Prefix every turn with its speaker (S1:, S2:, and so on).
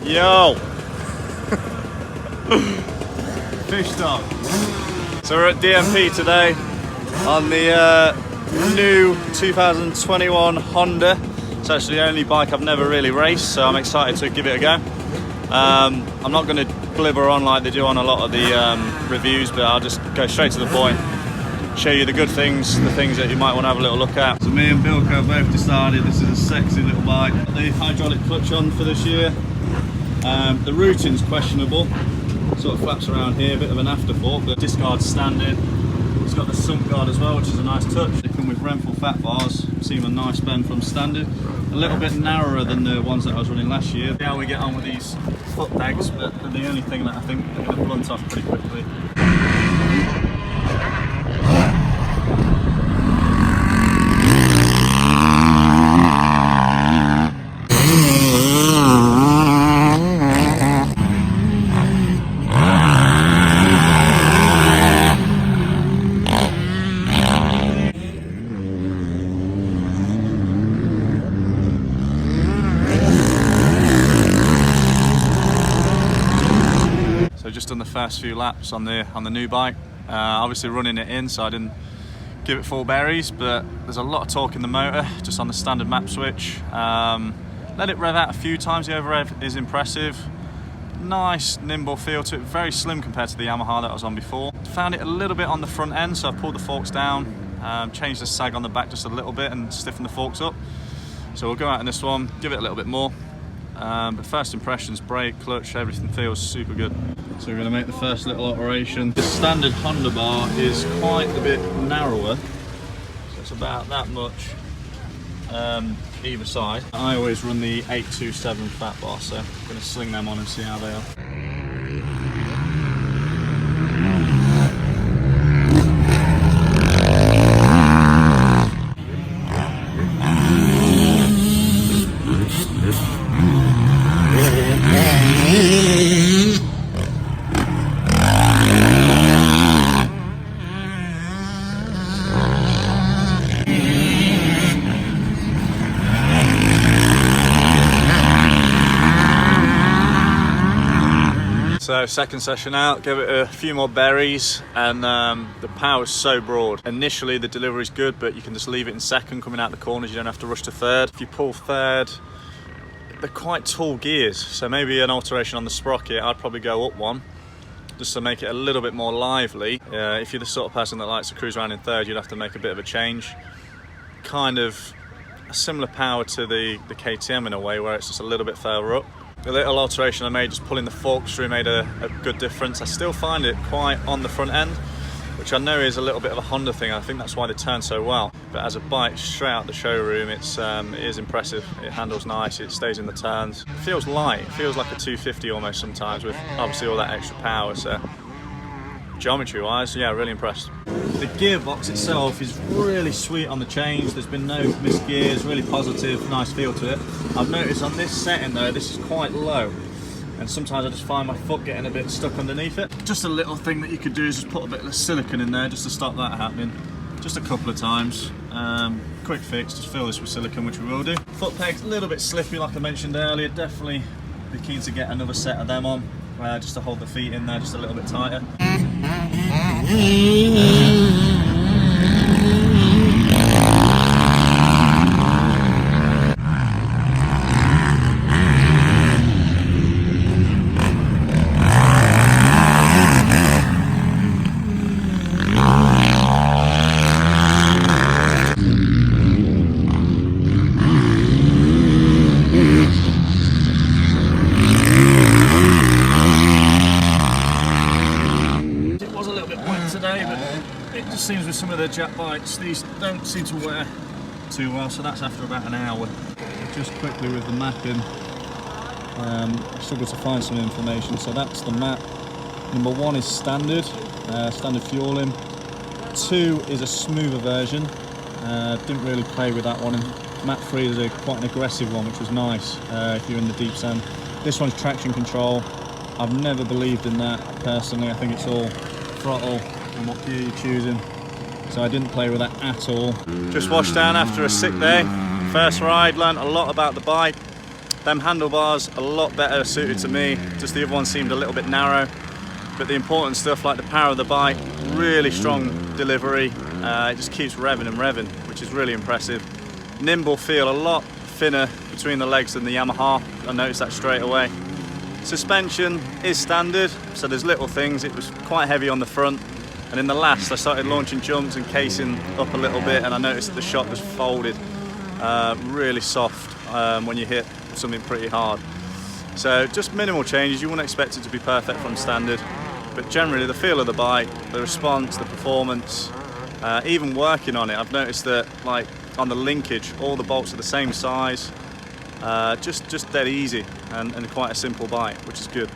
S1: Yo! Fish dog. So we're at DMP today on the new 2021 Honda. It's actually the only bike I've never really raced, so I'm excited to give it a go. I'm not going to blibber on like they do on a lot of the reviews, but I'll just go straight to the point. Show you the good things, the things that you might want to have a little look at. So me and Bilko have both decided this is a sexy little bike. The hydraulic clutch on for this year. The routing's questionable. Sort of flaps around here, a bit of an afterthought, but disc guard's standard. It's got the sump guard as well, which is a nice touch. They come with Renthal fat bars, seem a nice bend from standard. A little bit narrower than the ones that I was running last year. See how we get on with these foot pegs, but they're the only thing that I think they're going to blunt off pretty quickly. So just done the first few laps on the new bike. Obviously running it in, so I didn't give it full berries, but there's a lot of torque in the motor, just on the standard map switch. Let it rev out a few times, the over rev is impressive. Nice nimble feel to it, very slim compared to the Yamaha that I was on before. Found it a little bit on the front end, so I pulled the forks down, changed the sag on the back just a little bit and stiffened the forks up. So we'll go out in this one, give it a little bit more. But first impressions, brake, clutch, everything feels super good. So we're going to make the first little alteration. The standard Honda bar is quite a bit narrower, so it's about that much either side. I always run the 827 fat bar, so I'm going to sling them on and see how they are. So second session out, give it a few more berries, and the power's so broad. Initially the delivery's good, but you can just leave it in second coming out the corners, you don't have to rush to third. If you pull third, they're quite tall gears, so maybe an alteration on the sprocket, I'd probably go up one, just to make it a little bit more lively. If you're the sort of person that likes to cruise around in third, you'd have to make a bit of a change. Kind of a similar power to the KTM in a way, where it's just a little bit further up. The little alteration I made, just pulling the forks through, made a good difference. I still find it quite on the front end, which I know is a little bit of a Honda thing. I think that's why they turn so well. But as a bike straight out the showroom, it is impressive. It handles nice, it stays in the turns. It feels light, it feels like a 250 almost sometimes, with obviously all that extra power. So geometry wise, yeah, really impressed. The gearbox itself is really sweet on the change. There's been no missed gears, really positive, nice feel to it. I've noticed on this setting though, this is quite low, and sometimes I just find my foot getting a bit stuck underneath it. Just a little thing that you could do is just put a bit of silicone in there just to stop that happening. Just a couple of times. Quick fix, just fill this with silicone, which we will do. Foot pegs, a little bit slippy like I mentioned earlier. Definitely be keen to get another set of them on, just to hold the feet in there just a little bit tighter. Seems with some of the Jap bikes, these don't seem to wear too well, so that's after about an hour. Just quickly with the mapping, I struggled to find some information. So that's the map. Number 1 is standard, standard fueling. 2 is a smoother version. Didn't really play with that one. And map 3 is quite an aggressive one, which was nice if you're in the deep sand. This one's traction control. I've never believed in that personally. I think it's all throttle and what gear you're choosing. So I didn't play with that at all. Just washed down after a sick day. First ride, learnt a lot about the bike. Them handlebars, a lot better suited to me, just the other one seemed a little bit narrow. But the important stuff like the power of the bike, really strong delivery, it just keeps revving and revving, which is really impressive. Nimble feel, a lot thinner between the legs than the Yamaha, I noticed that straight away. Suspension is standard, so there's little things, it was quite heavy on the front, and in the last I started launching jumps and casing up a little bit, and I noticed that the shock just folded really soft when you hit something pretty hard. So just minimal changes, you wouldn't expect it to be perfect from standard, but generally the feel of the bike, the response, the performance, even working on it, I've noticed that like on the linkage, all the bolts are the same size, just dead easy and quite a simple bike, which is good.